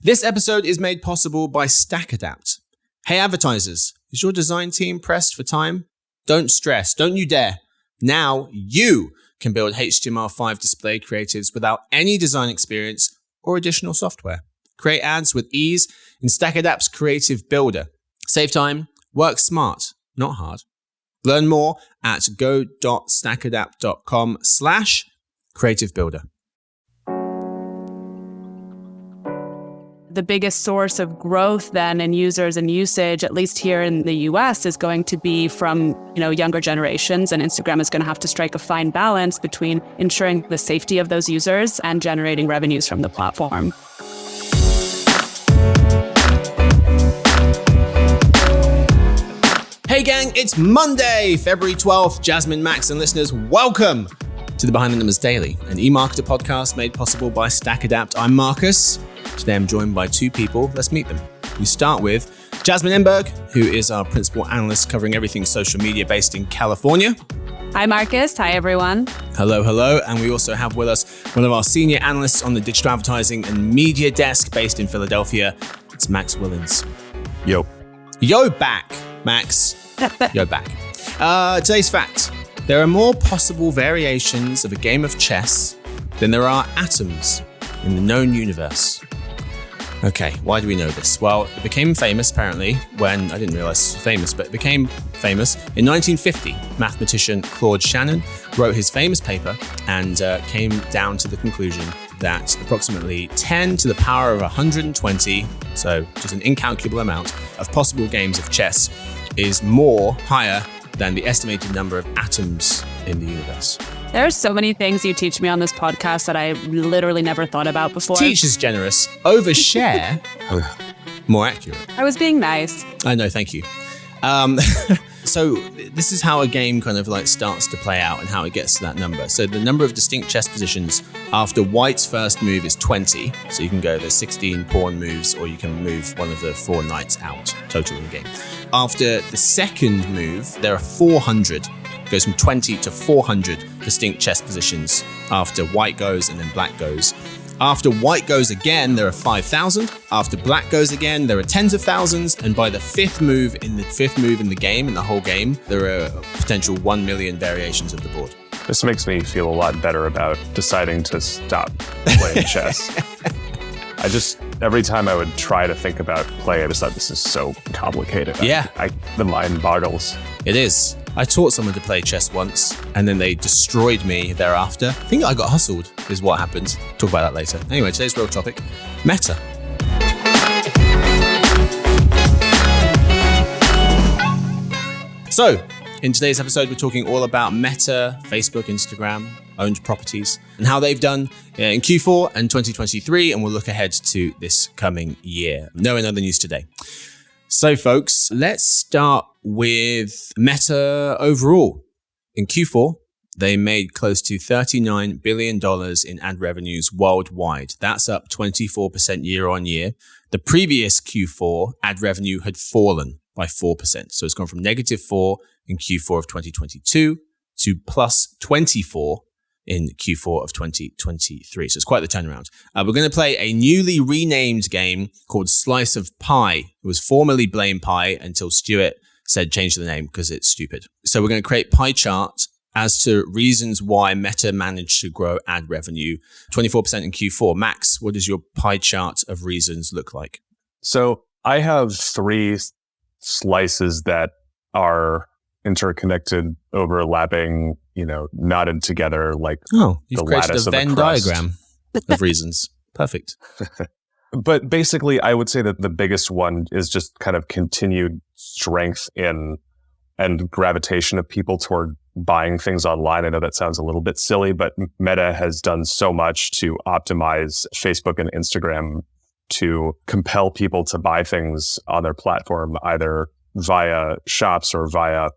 This episode is made possible by StackAdapt. Hey advertisers, is your design team pressed for time? Don't stress, don't you dare. Now you can build HTML5 display creatives without any design experience or additional software. Create ads with ease in StackAdapt's Creative Builder. Save time, work smart, not hard. Learn more at go.stackadapt.com/creative builder. The biggest source of growth then in users and usage, at least here in the US, is going to be from, younger generations, and Instagram is going to have to strike a fine balance between ensuring the safety of those users and generating revenues from the platform. Hey gang, it's Monday, February 12th. Jasmine, Max, and listeners, welcome to the Behind the Numbers Daily, an eMarketer podcast made possible by StackAdapt. I'm Marcus. Today I'm joined by two people. Let's meet them. We start with Jasmine Enberg, who is our principal analyst covering everything social media based in California. Hi, Marcus. Hi, everyone. Hello. And we also have with us one of our senior analysts on the digital advertising and media desk based in Philadelphia. It's Max Willens. Yo back, Max. Yo back. Today's fact. There are more possible variations of a game of chess than there are atoms in the known universe. Okay, why do we know this? Well, it became famous apparently when, I didn't realize it was famous, but it became famous in 1950. Mathematician Claude Shannon wrote his famous paper and came down to the conclusion that approximately 10 to the power of 120, so just an incalculable amount of possible games of chess, is higher than the estimated number of atoms in the universe. There are so many things you teach me on this podcast that I literally never thought about before. Teach is generous. Overshare, more accurate. I was being nice. I know, thank you. So this is how a game kind of like starts to play out and how it gets to that number. So the number of distinct chess positions after white's first move is 20. So you can go the 16 pawn moves, or you can move one of the 4 knights out total in the game. After the second move, there are 400. It goes from 20 to 400 distinct chess positions after white goes and then black goes. After white goes again, there are 5,000. After black goes again, there are tens of thousands. And by the fifth move in the game, in the whole game, there are potential 1 million variations of the board. This makes me feel a lot better about deciding to stop playing chess. Every time I would try to think about play, I just thought this is so complicated. Yeah. The mind boggles. It is. I taught someone to play chess once, and then they destroyed me thereafter. I think I got hustled is what happened. Talk about that later. Anyway, today's real topic, Meta. So, in today's episode, we're talking all about Meta, Facebook, Instagram, owned properties, and how they've done in Q4 and 2023, and we'll look ahead to this coming year. No other news today. So, folks, let's start with Meta overall. In Q4, they made close to $39 billion in ad revenues worldwide. That's up 24% year on year. The previous Q4 ad revenue had fallen by 4%. So it's gone from -4 in Q4 of 2022 to +24 in Q4 of 2023. So it's quite the turnaround. We're going to play a newly renamed game called Slice of Pie. It was formerly Blame Pie until Stuart said change the name because it's stupid. So we're going to create pie charts as to reasons why Meta managed to grow ad revenue 24% in Q4. Max, what does your pie chart of reasons look like? So I have 3 slices that are interconnected, overlapping, knotted together like you've created a Venn diagram of reasons. Perfect. But basically, I would say that the biggest one is just kind of continued strength in and gravitation of people toward buying things online. I know that sounds a little bit silly, but Meta has done so much to optimize Facebook and Instagram to compel people to buy things on their platform, either via shops or via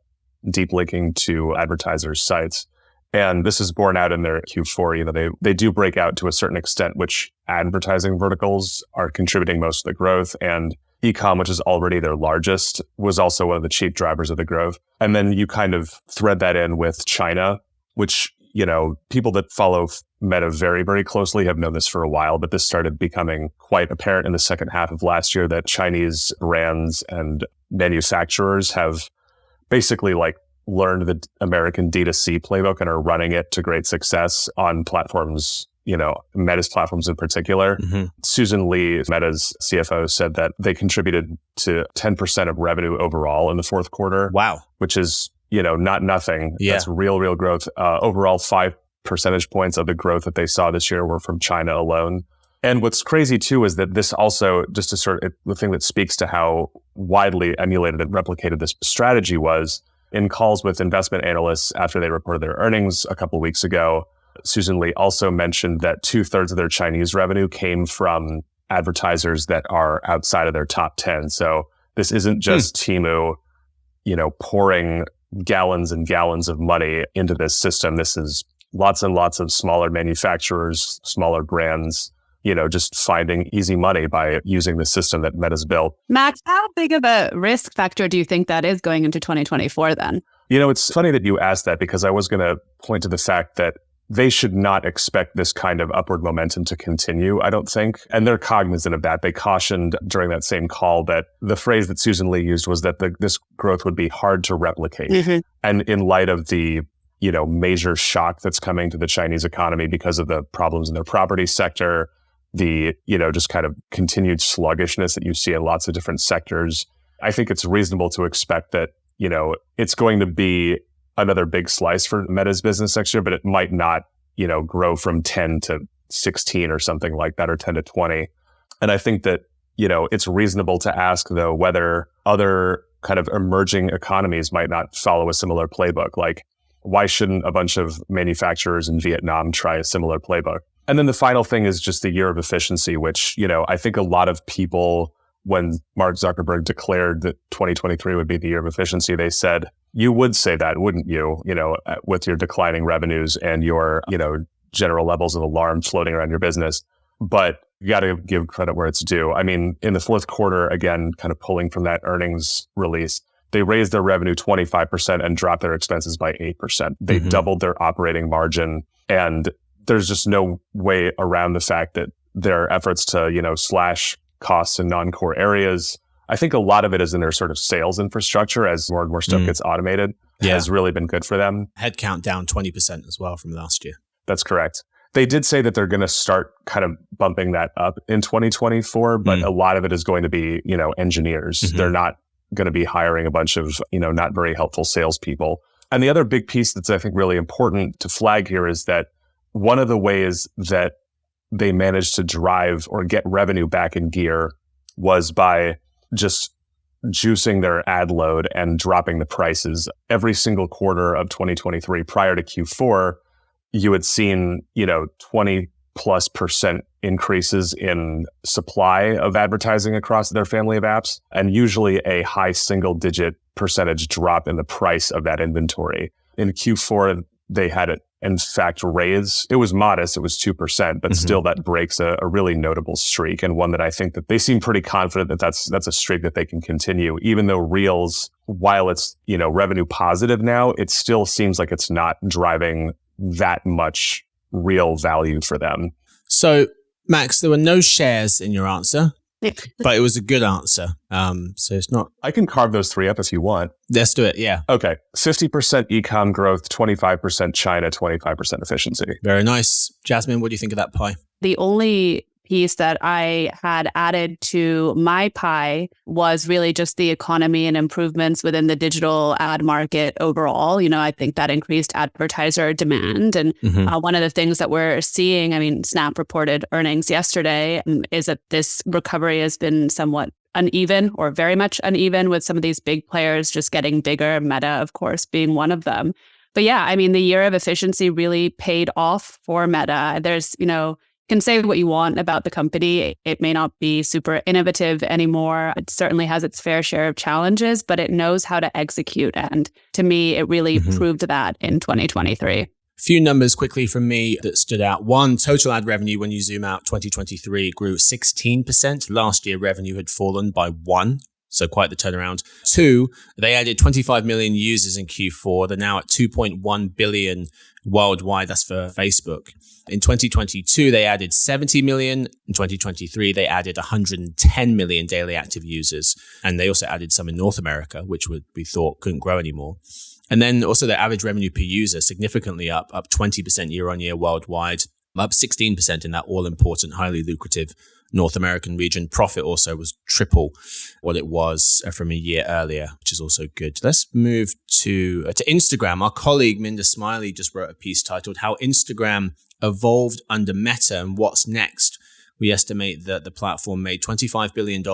deep linking to advertisers' sites. And this is borne out in their Q4. They do break out to a certain extent which advertising verticals are contributing most of the growth. And e-com, which is already their largest, was also one of the chief drivers of the growth. And then you kind of thread that in with China, which, people that follow Meta very, very closely have known this for a while, but this started becoming quite apparent in the second half of last year that Chinese brands and manufacturers have basically learned the American D2C playbook and are running it to great success on platforms, Meta's platforms in particular. Mm-hmm. Susan Li, Meta's CFO, said that they contributed to 10% of revenue overall in the fourth quarter. Wow. Which is, not nothing. Yeah. That's real growth. Overall, 5 percentage points of the growth that they saw this year were from China alone. And what's crazy too is that this also, just to the thing that speaks to how widely emulated and replicated this strategy was, in calls with investment analysts after they reported their earnings a couple of weeks ago, Susan Li also mentioned that 2/3 of their Chinese revenue came from advertisers that are outside of their top 10. So this isn't just Temu, pouring gallons and gallons of money into this system. This is lots and lots of smaller manufacturers, smaller brands, just finding easy money by using the system that Meta's built. Max, how big of a risk factor do you think that is going into 2024 then? It's funny that you asked that, because I was going to point to the fact that they should not expect this kind of upward momentum to continue, I don't think. And they're cognizant of that. They cautioned during that same call that the phrase that Susan Li used was that this growth would be hard to replicate. Mm-hmm. And in light of the major shock that's coming to the Chinese economy because of the problems in their property sector, the, just kind of continued sluggishness that you see in lots of different sectors, I think it's reasonable to expect that, it's going to be another big slice for Meta's business next year, but it might not, grow from 10 to 16 or something like that, or 10 to 20. And I think that, it's reasonable to ask, though, whether other kind of emerging economies might not follow a similar playbook. Like, why shouldn't a bunch of manufacturers in Vietnam try a similar playbook? And then the final thing is just the year of efficiency, which, I think a lot of people, when Mark Zuckerberg declared that 2023 would be the year of efficiency, they said, you would say that, wouldn't you? With your declining revenues and your, general levels of alarm floating around your business. But you got to give credit where it's due. I mean, in the fourth quarter, again, kind of pulling from that earnings release, they raised their revenue 25% and dropped their expenses by 8%. They doubled their operating margin. And there's just no way around the fact that their efforts to, slash costs in non-core areas, I think a lot of it is in their sort of sales infrastructure as more and more stuff gets automated, has really been good for them. Headcount down 20% as well from last year. That's correct. They did say that they're going to start kind of bumping that up in 2024, but a lot of it is going to be, engineers. They're not going to be hiring a bunch of, not very helpful salespeople. And the other big piece that's, I think, really important to flag here is that one of the ways that they managed to drive or get revenue back in gear was by just juicing their ad load and dropping the prices. Every single quarter of 2023 prior to Q4, you had seen, 20+% increases in supply of advertising across their family of apps, and usually a high single-digit percentage drop in the price of that inventory. In Q4, they had it, in fact, raise. It was modest. It was 2%, but still that breaks a really notable streak, and one that I think that they seem pretty confident that that's a streak that they can continue, even though Reels, while it's, revenue positive now, it still seems like it's not driving that much real value for them. So, Max, there were no shares in your answer, but it was a good answer. So it's not... I can carve those three up if you want. Let's do it, yeah. Okay. 50% e-com growth, 25% China, 25% efficiency. Very nice. Jasmine, what do you think of that pie? The only piece that I had added to my pie was really just the economy and improvements within the digital ad market overall. I think that increased advertiser demand. And one of the things that we're seeing, Snap reported earnings yesterday, is that this recovery has been somewhat uneven, or very much uneven, with some of these big players just getting bigger, Meta, of course, being one of them. But yeah, the year of efficiency really paid off for Meta. There's, can say what you want about the company. It may not be super innovative anymore. It certainly has its fair share of challenges, but it knows how to execute. And to me, it really proved that in 2023. A few numbers quickly from me that stood out. One, total ad revenue, when you zoom out, 2023 grew 16%. Last year, revenue had fallen by 1%. So quite the turnaround. 2, they added 25 million users in Q4. They're now at 2.1 billion worldwide. That's for Facebook. In 2022, they added 70 million. In 2023, they added 110 million daily active users. And they also added some in North America, which we thought couldn't grow anymore. And then also their average revenue per user significantly up 20% year on year worldwide, up 16% in that all-important, highly lucrative North American region. Profit also was triple what it was from a year earlier, which is also good. Let's move to Instagram. Our colleague Minda Smiley just wrote a piece titled "How Instagram Evolved Under Meta and What's Next." We estimate that the platform made $25 billion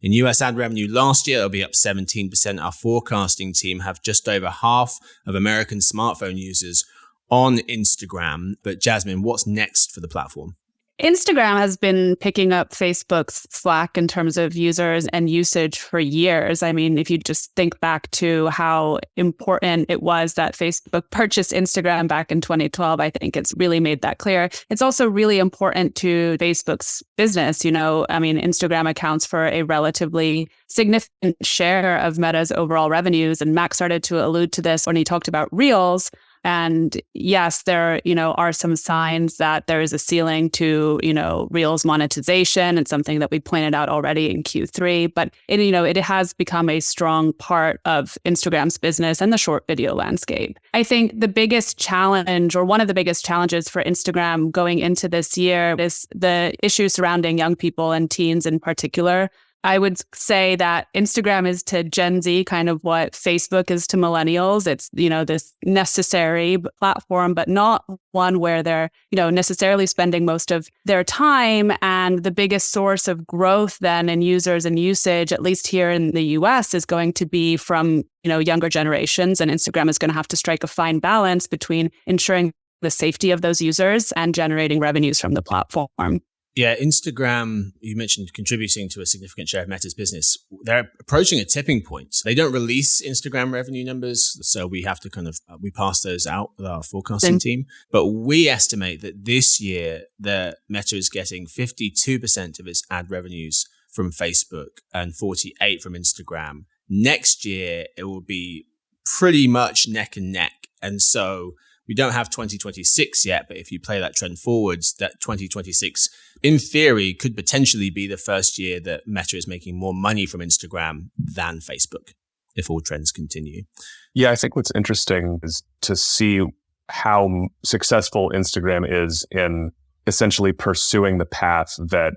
in US ad revenue last year. It'll be up 17%. Our forecasting team have just over half of American smartphone users on Instagram. But Jasmine, what's next for the platform? Instagram has been picking up Facebook's slack in terms of users and usage for years. I mean, if you just think back to how important it was that Facebook purchased Instagram back in 2012, I think it's really made that clear. It's also really important to Facebook's business. You know, I mean, Instagram accounts for a relatively significant share of Meta's overall revenues. And Max started to allude to this when he talked about Reels. And yes, there, are some signs that there is a ceiling to, Reels monetization, and something that we pointed out already in Q3. But it has become a strong part of Instagram's business and the short video landscape. I think the biggest challenge, or one of the biggest challenges for Instagram going into this year, is the issues surrounding young people and teens in particular. I would say that Instagram is to Gen Z kind of what Facebook is to millennials. It's, this necessary platform, but not one where they're, necessarily spending most of their time. And the biggest source of growth then in users and usage, at least here in the US, is going to be from, younger generations. And Instagram is going to have to strike a fine balance between ensuring the safety of those users and generating revenues from the platform. Yeah, Instagram, you mentioned contributing to a significant share of Meta's business. They're approaching a tipping point. They don't release Instagram revenue numbers, so we have to we pass those out with our forecasting team. But we estimate that this year, the Meta is getting 52% of its ad revenues from Facebook and 48% from Instagram. Next year, it will be pretty much neck and neck. And so we don't have 2026 yet, but if you play that trend forwards, that 2026, in theory, could potentially be the first year that Meta is making more money from Instagram than Facebook, if all trends continue. Yeah, I think what's interesting is to see how successful Instagram is in essentially pursuing the path that,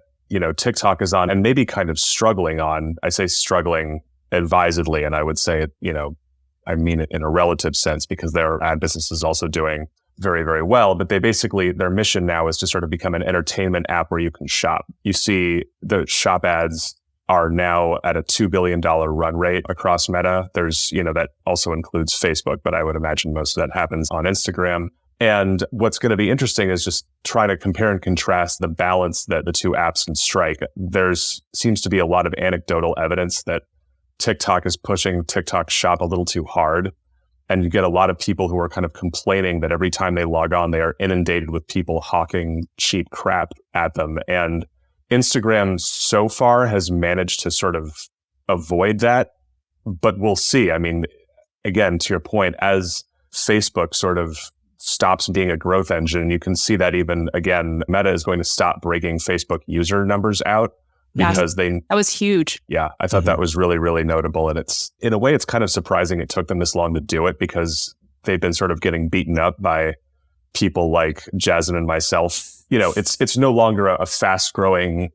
TikTok is on and maybe kind of struggling on. I say struggling advisedly, and I would say, I mean it in a relative sense because their ad business is also doing very, very well. But their mission now is to sort of become an entertainment app where you can shop. You see the shop ads are now at a $2 billion run rate across Meta. There's, that also includes Facebook, but I would imagine most of that happens on Instagram. And what's going to be interesting is just trying to compare and contrast the balance that the two apps can strike. Seems to be a lot of anecdotal evidence that TikTok is pushing TikTok Shop a little too hard. And you get a lot of people who are kind of complaining that every time they log on, they are inundated with people hawking cheap crap at them. And Instagram so far has managed to sort of avoid that, but we'll see. I mean, again, to your point, as Facebook sort of stops being a growth engine, you can see that even, again, Meta is going to stop breaking Facebook user numbers out. Because that was huge. Yeah, I thought that was really, really notable. And in a way, it's kind of surprising it took them this long to do it because they've been sort of getting beaten up by people like Jasmine and myself. It's no longer a fast growing,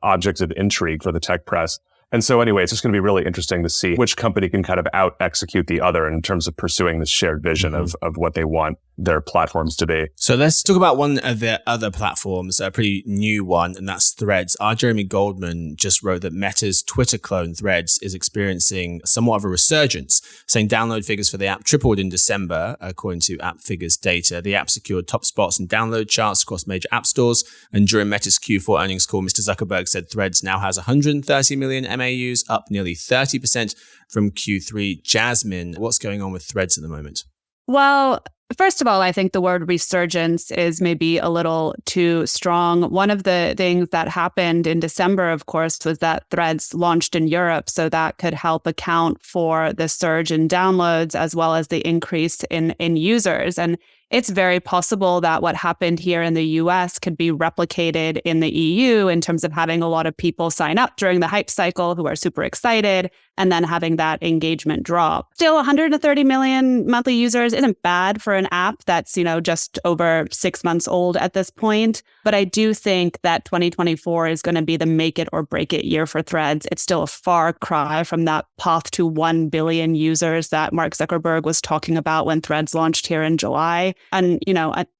object of intrigue for the tech press. And so anyway, it's just going to be really interesting to see which company can kind of out execute the other in terms of pursuing this shared vision of what they want their platforms to be. So let's talk about one of their other platforms, a pretty new one, and that's Threads. Our Jeremy Goldman just wrote that Meta's Twitter clone Threads is experiencing somewhat of a resurgence, saying download figures for the app tripled in December, according to App Figures data. The app secured top spots in download charts across major app stores. And during Meta's Q4 earnings call, Mr. Zuckerberg said Threads now has 130 million MAUs, up nearly 30% from Q3. Jasmine, what's going on with Threads at the moment? Well, First of all, I think the word resurgence is maybe a little too strong. One of the things that happened in December, of course, was that Threads launched in Europe. So that could help account for the surge in downloads as well as the increase in users. And it's very possible that what happened here in the US could be replicated in the EU in terms of having a lot of people sign up during the hype cycle who are super excited and then having that engagement drop. Still, 130 million monthly users isn't bad for an app that's, just over 6 months old at this point. But I do think that 2024 is going to be the make it or break it year for Threads. It's still a far cry from that path to 1 billion users that Mark Zuckerberg was talking about when Threads launched here in July. And,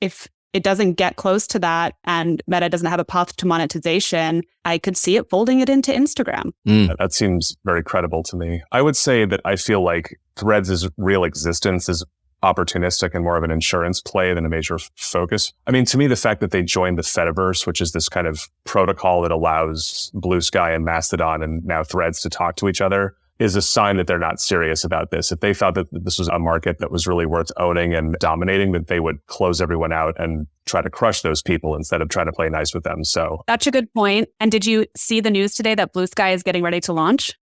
if it doesn't get close to that and Meta doesn't have a path to monetization, I could see it folding it into Instagram. That seems very credible to me. I would say that I feel like Threads' real existence is opportunistic and more of an insurance play than a major focus. I mean, to me, the fact that they joined the Fediverse, which is this kind of protocol that allows Blue Sky and Mastodon and now Threads to talk to each other, is a sign that they're not serious about this. If they thought that this was a market that was really worth owning and dominating, that they would close everyone out and try to crush those people instead of trying to play nice with them. So that's a good point. And did you see the news today that Blue Sky is getting ready to launch?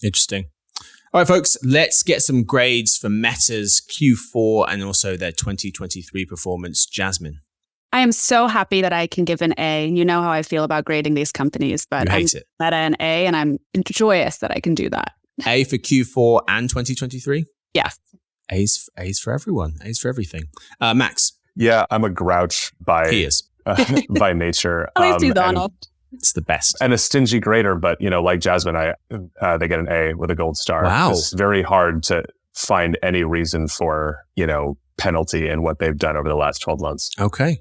Interesting. All right, folks, let's get some grades for Meta's Q4 and also their 2023 performance. Jasmine. I am so happy that I can give an A. You know how I feel about grading these companies, but you hate it. Meta an A, and I'm joyous that I can do that. A for Q4 and 2023? Yes. A's for everyone. A's for everything. Max? Yeah, I'm a grouch by by nature. At least he's honest. It's the best. And a stingy grader, but, like Jasmine, they get an A with a gold star. Wow. It's very hard to find any reason for, penalty in what they've done over the last 12 months. Okay.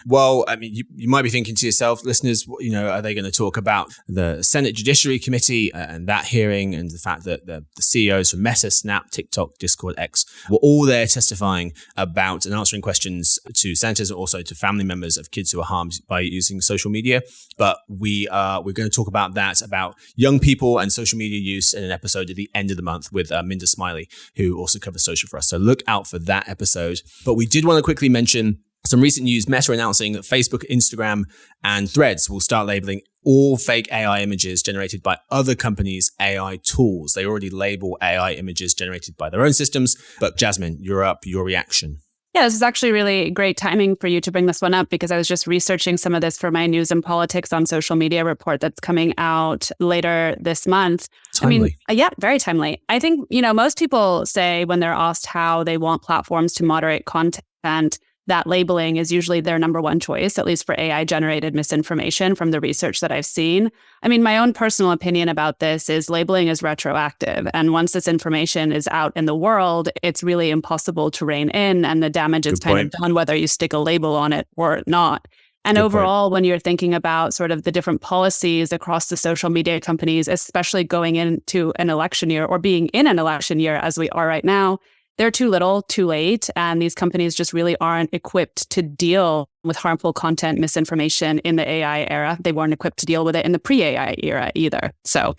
Well, I mean, you might be thinking to yourself, listeners, are they going to talk about the Senate Judiciary Committee and that hearing and the fact that the CEOs from Meta, Snap, TikTok, Discord, X were all there testifying about and answering questions to senators and also to family members of kids who are harmed by using social media. But we're going to talk about that, about young people and social media use in an episode at the end of the month with Minda Smiley, who also covers social for us. So look out for that episode. But we did want to quickly mention some recent news, Meta announcing that Facebook, Instagram, and Threads will start labeling all fake AI images generated by other companies' AI tools. They already label AI images generated by their own systems. But Jasmine, you're up. Your reaction. Yeah, this is actually really great timing for you to bring this one up because I was just researching some of this for my News and Politics on Social Media report that's coming out later this month. Timely. Yeah, very timely. I think, most people say when they're asked how they want platforms to moderate content, that labeling is usually their number one choice, at least for AI-generated misinformation from the research that I've seen. I mean, my own personal opinion about this is labeling is retroactive. And once this information is out in the world, it's really impossible to rein in. And the damage is kind of done whether you stick a label on it or not. And overall, when you're thinking about sort of the different policies across the social media companies, especially going into an election year or being in an election year as we are right now, they're too little, too late, and these companies just really aren't equipped to deal with harmful content, misinformation in the AI era. They weren't equipped to deal with it in the pre-AI era either. So,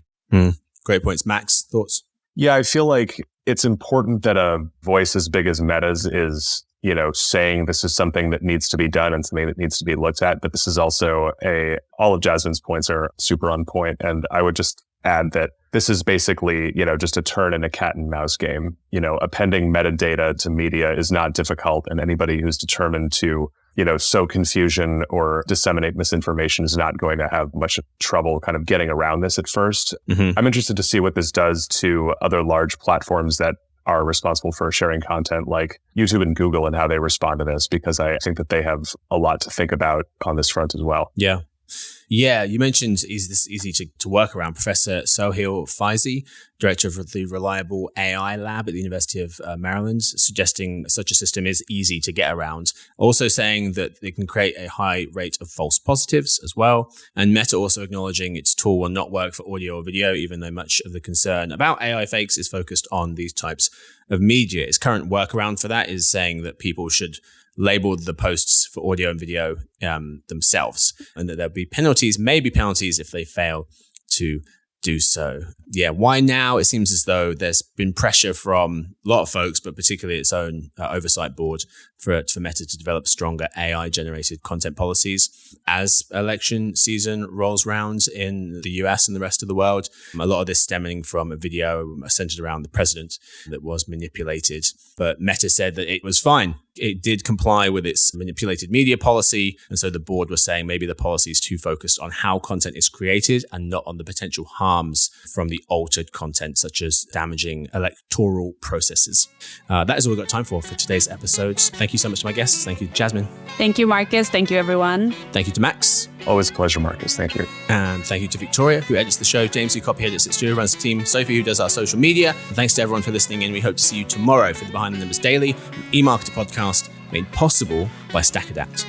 great points. Max, thoughts? Yeah, I feel like it's important that a voice as big as Meta's is, saying this is something that needs to be done and something that needs to be looked at. But this is also all of Jasmine's points are super on point, and I would just add that this is basically, just a turn in a cat and mouse game. Appending metadata to media is not difficult, and anybody who's determined to, sow confusion or disseminate misinformation is not going to have much trouble kind of getting around this at first. I'm interested to see what this does to other large platforms that are responsible for sharing content like YouTube and Google and how they respond to this, because I think that they have a lot to think about on this front as well. Yeah. Yeah, you mentioned is this easy to work around. Professor Sohail Faizi, director of the Reliable AI Lab at the University of Maryland, suggesting such a system is easy to get around. Also saying that it can create a high rate of false positives as well. And Meta also acknowledging its tool will not work for audio or video, even though much of the concern about AI fakes is focused on these types of media. Its current workaround for that is saying that people should label the posts for audio and video themselves, and that there'll be penalties, maybe penalties if they fail to do so. Yeah, why now? It seems as though there's been pressure from a lot of folks, but particularly its own oversight board for Meta to develop stronger AI-generated content policies as election season rolls round in the US and the rest of the world. A lot of this stemming from a video centered around the president that was manipulated. But Meta said that it was fine. It did comply with its manipulated media policy. And so the board was saying maybe the policy is too focused on how content is created and not on the potential harms from the altered content, such as damaging electoral processes. That is all we've got time for today's episode. Thank you so much to my guests. Thank you, Jasmine. Thank you, Marcus. Thank you, everyone. Thank you to Max. Always a pleasure, Marcus. Thank you. And thank you to Victoria, who edits the show, James, who copy edits at studio, runs the team, Sophie, who does our social media. And thanks to everyone for listening in. We hope to see you tomorrow for the Behind the Numbers Daily, an eMarketer podcast made possible by StackAdapt.